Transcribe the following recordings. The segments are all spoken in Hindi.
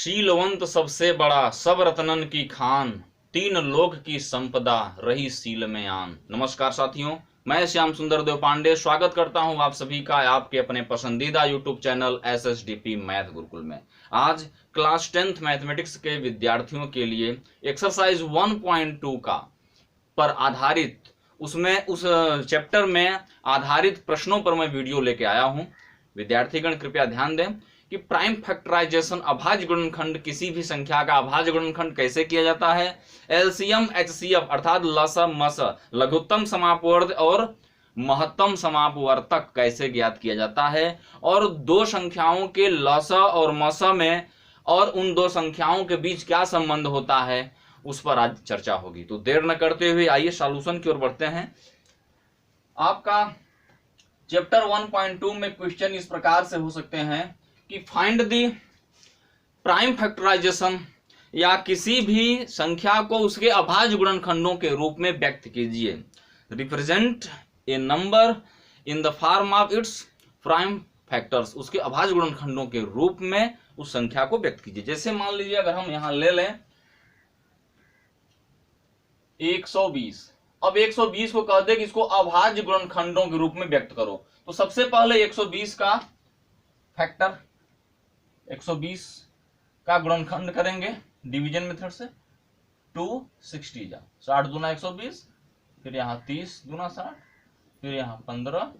शीलवंत सबसे बड़ा, सब रत्नन की खान, तीन लोक की संपदा, रही सील में आन। नमस्कार साथियों, मैं श्याम सुंदर देव पांडे स्वागत करता हूं आप सभी का आपके अपने पसंदीदा YouTube channel SSDP math Gurukul में। आज क्लास 10th मैथमेटिक्स के विद्यार्थियों के लिए एक्सरसाइज 1.2 का पर आधारित उस चैप्टर में आधारित प्रश्नों पर मैं वीडियो लेके आया हूं। विद्यार्थीगण कृपया ध्यान दें कि प्राइम फैक्टराइजेशन अभाज्य गुणनखंड, किसी भी संख्या का अभाज्य गुणनखंड कैसे किया जाता है। एलसीएम एचसीएफ अर्थात लसम मस, लघुत्तम समापवर्त और महत्तम समापवर्तक कैसे ज्ञात किया जाता है, और दो संख्याओं के लस और मस में और उन दो संख्याओं के बीच क्या संबंध होता है, उस पर आज चर्चा होगी। तो देर न करते हुए आइए सॉल्यूशन की ओर बढ़ते हैं। आपका चैप्टर 1.2 में क्वेश्चन इस प्रकार से हो सकते हैं कि फाइंड द प्राइम फैक्टराइजेशन, या किसी भी संख्या को उसके अभाज्य गुणनखंडों के रूप में व्यक्त कीजिए। Represent a number in the form of its prime factors, उसके अभाज्य गुणनखंडों के रूप में उस संख्या को व्यक्त कीजिए। जैसे मान लीजिए अगर हम यहां ले लें 120, अब 120 को कह दे कि इसको अभाज्य गुणनखंडों के रूप में व्यक्त करो, तो सबसे पहले 120 का फैक्टर, 120 का गुणनखंड करेंगे डिवीजन मेथड से। 260 जा 60 दूना 120, फिर यहाँ 30 दूना 60, फिर यहाँ 15,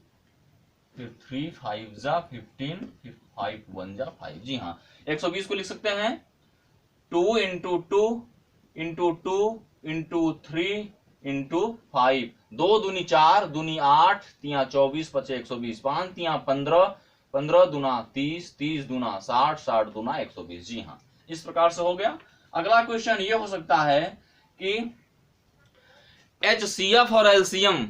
फिर 3 5 जा 15, फिर 5 1 जा 5। जी हाँ, 120 को लिख सकते हैं 2 इंटू 2 इंटू 2 इंटू 3 इंटू 5, 2 दूनी 4 दूनी 8, 3 24 पचे 120, 5 3 15, 15 दूना 30, 30 दूना 60, 60 दूना 120। जी हाँ, इस प्रकार से हो गया। अगला क्वेश्चन ये हो सकता है कि HCF और LCM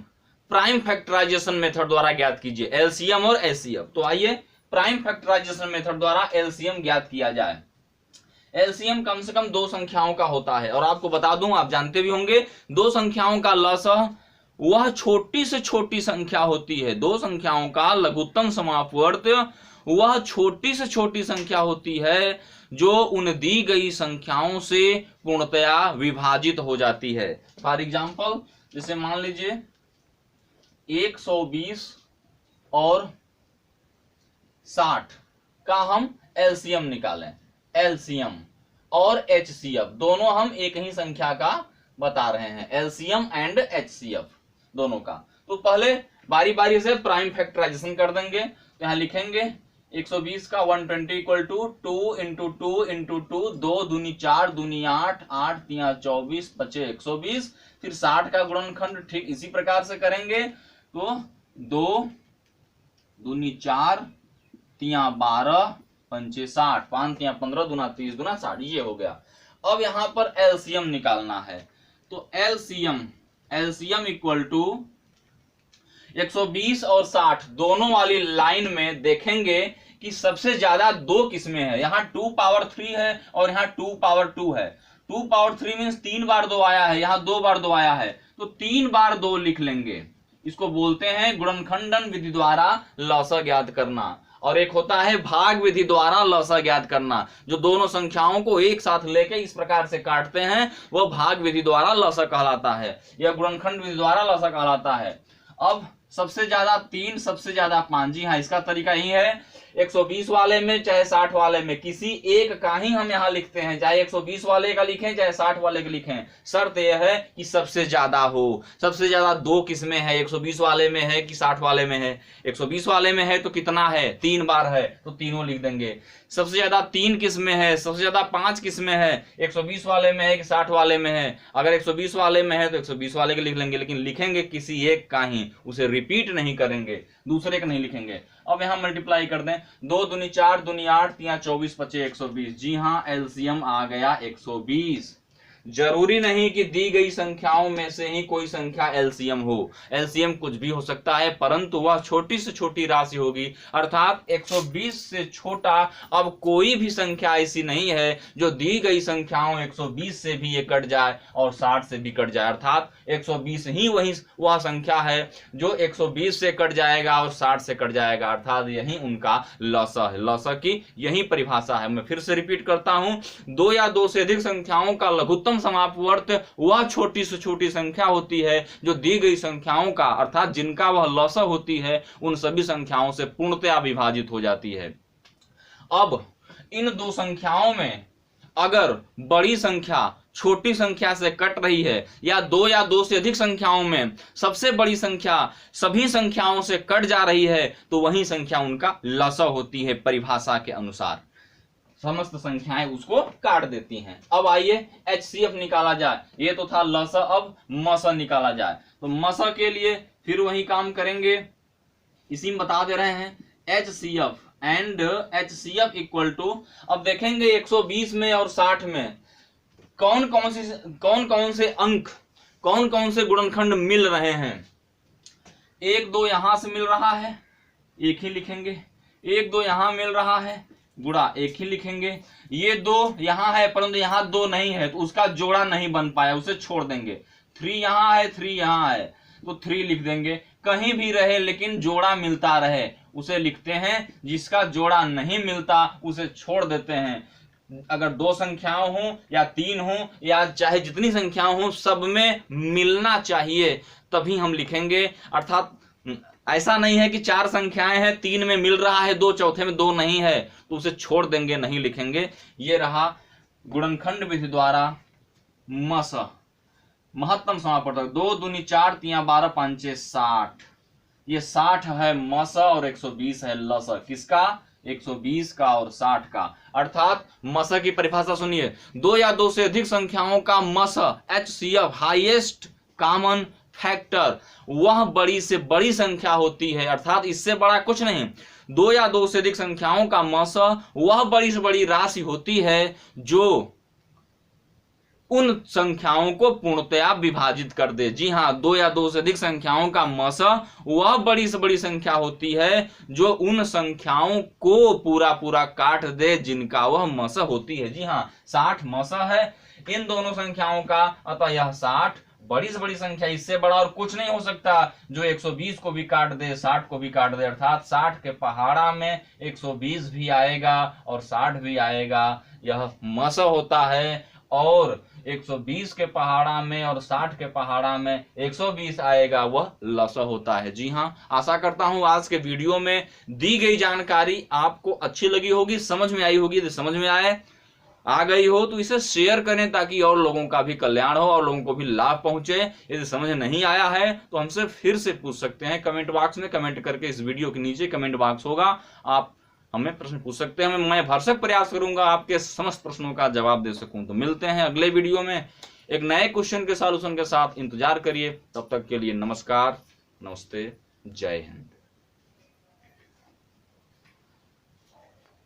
प्राइम फैक्टराइजेशन मेथड द्वारा ज्ञात कीजिए। LCM और HCF, तो आइए प्राइम फैक्टराइजेशन मेथड द्वारा LCM ज्ञात किया जाए। LCM कम से कम दो संख्याओं का होता है, और आपको बता दूं, आप जानते भी होंगे, दो संख्याओं का लसह वह छोटी से छोटी संख्या होती है। दो संख्याओं का लघुत्तम समापवर्त वह छोटी से छोटी संख्या होती है जो उन दी गई संख्याओं से पूर्णतया विभाजित हो जाती है। फॉर एग्जाम्पल, जैसे मान लीजिए 120 और 60 का हम LCM निकालें। LCM और HCF दोनों हम एक ही संख्या का बता रहे हैं, LCM एंड HCF दोनों का। तो पहले बारी बारी से प्राइम फैक्टराइजेशन कर देंगे। तो यहां लिखेंगे 120 का 120 इक्वल टू 2 इंटू 2 इंटू 2, 2 दूनी 4 दूनी 8, 8 3 24 पचे 120। फिर 60 का गुणनखंड ठीक इसी प्रकार से करेंगे, तो 2 दूनी 4 3 12 पंचे 60, 5 3 15 दूना 30 दूना 60, ये हो गया। अब यहां पर LCM निकालना है, तो LCM इक्वल टू 120 और 60 दोनों वाली लाइन में देखेंगे कि सबसे ज्यादा दो किस्में हैं। यहाँ 2 पावर 3 है और यहाँ 2 पावर 2 है। 2 पावर 3 मीन्स 3 बार 2 आया है, यहाँ 2 बार 2 आया है, तो 3 बार 2 लिख लेंगे। इसको बोलते हैं गुणनखंडन विधि द्वारा लसा ज्ञात करना, और एक होता है भाग विधि द्वारा लसा ज्ञात करना। जो दोनों संख्याओं को एक साथ लेके इस प्रकार से काटते हैं, वह भाग विधि द्वारा लसा कहलाता है, यह गुणनखंड विधि द्वारा लसा कहलाता है। अब सबसे ज्यादा 3, सबसे ज्यादा 5। जी हाँ, इसका तरीका यही है, 120 वाले में चाहे 60 वाले में किसी एक का ही हम यहां लिखते हैं, चाहे 120 वाले का लिखें चाहे 60 वाले का लिखें। शर्त यह है कि सबसे ज्यादा हो। सबसे ज्यादा दो किस्में हैं, 120 वाले में है कि 60 वाले में है। 120 वाले में है तो कितना है, 3 बार है, तो तीनों लिख देंगे। सबसे ज्यादा 3 किस्में है, सबसे ज्यादा 5 किस्में है, 120 वाले में है कि 60 वाले में है। अगर 120 वाले में है तो 120 वाले के लिख लेंगे, लेकिन लिखेंगे किसी एक का ही, उसे रिपीट नहीं करेंगे, दूसरे का नहीं लिखेंगे। अब यहां मल्टीप्लाई कर दें, 2 दूनी 4 दूनी 8 3 24 पचे 120। जी हाँ, LCM आ गया 120। जरूरी नहीं कि दी गई संख्याओं में से ही कोई संख्या एलसीएम हो। एलसीएम कुछ भी हो सकता है, परंतु वह छोटी से छोटी राशि होगी। अर्थात 120 से छोटा अब कोई भी संख्या ऐसी नहीं है जो दी गई संख्याओं 120 से भी ये कट जाए और 60 से भी कट जाए। अर्थात 120 ही वह संख्या है जो 120 से कट जाएगा और 60 से कट जाएगा। अर्थात यही उनका लसा है। लसा की यही परिभाषा है। मैं फिर से रिपीट करता हूं, दो या दो से अधिक संख्याओं का लघुत्तम समापवर्त वह छोटी से छोटी संख्या होती है जो दी गई संख्याओं का अर्थात जिनका वह लसा होती है उन सभी संख्याओं से पूर्णतया विभाजित हो जाती है। अब इन दो संख्याओं में अगर बड़ी संख्या छोटी संख्या से कट रही है या दो से अधिक संख्याओं में सबसे बड़ी संख्या सभी संख्याओं से कट जा रही है तो वही संख्या उनका लसा होती है। परिभाषा के अनुसार समस्त संख्याएं उसको काट देती हैं। अब आइए HCF निकाला जाए। ये तो था लसा, अब मसा निकाला जाए। तो मसा के लिए फिर वही काम करेंगे, इसी में बता दे रहे हैं HCF and HCF equal to, अब देखेंगे 120 में और 60 में कौन कौन से अंक, कौन कौन से गुणनखंड मिल रहे हैं। 1 2 यहां से मिल रहा है, एक ही लिखेंगे। 1 2 यहां मिल रहा है, गुणा एक ही लिखेंगे। ये 2 यहां है परंतु यहां 2 नहीं है तो उसका जोड़ा नहीं बन पाया, उसे छोड़ देंगे। 3 यहां है, 3 यहां है तो 3 लिख देंगे। कहीं भी रहे लेकिन जोड़ा मिलता रहे उसे लिखते हैं, जिसका जोड़ा नहीं मिलता उसे छोड़ देते हैं। अगर 2 संख्याओं हो या 3 हो या चाहे जितनी संख्याओं हो सब में मिलना चाहिए तभी हम लिखेंगे। अर्थात ऐसा नहीं है कि 4 संख्याएं हैं 3 में मिल रहा है 2 चौथे में 2 नहीं है तो उसे छोड़ देंगे, नहीं लिखेंगे। ये रहा गुणनखंड विधि द्वारा मस महत्तम समापवर्तक। 2 दूनी 4 3 12 5 6 60, ये 60 है मस और 120 है लस। किसका? 120 का और 60 का। अर्थात मस की परिभाषा सुनिए, 2 या 2 से अधिक संख्याओं का मस HCF हाईएस्ट कॉमन फैक्टर वह बड़ी से बड़ी संख्या होती है। अर्थात इससे बड़ा कुछ नहीं। 2 या 2 से अधिक संख्याओं का मस वह बड़ी से बड़ी राशि होती है जो उन संख्याओं को पूर्णतया विभाजित कर दे। जी हां, 2 या 2 से अधिक संख्याओं का मस वह बड़ी से बड़ी संख्या होती है जो उन संख्याओं को पूरा काट दे जिनका वह मस होती है। जी हां, 60 मस है इन दोनों संख्याओं का, अतः यह 60 बड़ी से बड़ी संख्या, इससे बड़ा और कुछ नहीं हो सकता जो 120 को भी काट दे 60 को भी काट दे। अर्थात 60 के पहाड़ा में 120 भी आएगा और 60 भी आएगा, यह मस होता है। और 120 के पहाड़ा में और 60 के पहाड़ा में 120 आएगा, वह लस होता है। जी हाँ, आशा करता हूं आज के वीडियो में दी गई जानकारी आपको अच्छी लगी होगी, समझ में आई होगी। यदि समझ में आ गई हो तो इसे शेयर करें ताकि और लोगों का भी कल्याण हो और लोगों को भी लाभ पहुंचे। यदि समझ नहीं आया है तो हमसे फिर से पूछ सकते हैं कमेंट बॉक्स में, कमेंट करके इस वीडियो के नीचे कमेंट बॉक्स होगा, आप हमें प्रश्न पूछ सकते हैं। मैं भरसक प्रयास करूंगा आपके समस्त प्रश्नों का जवाब दे सकूं। तो मिलते हैं अगले वीडियो में एक नए क्वेश्चन के सॉल्यूशन के साथ। इंतजार करिए, तब तक के लिए नमस्कार, नमस्ते, जय हिंद।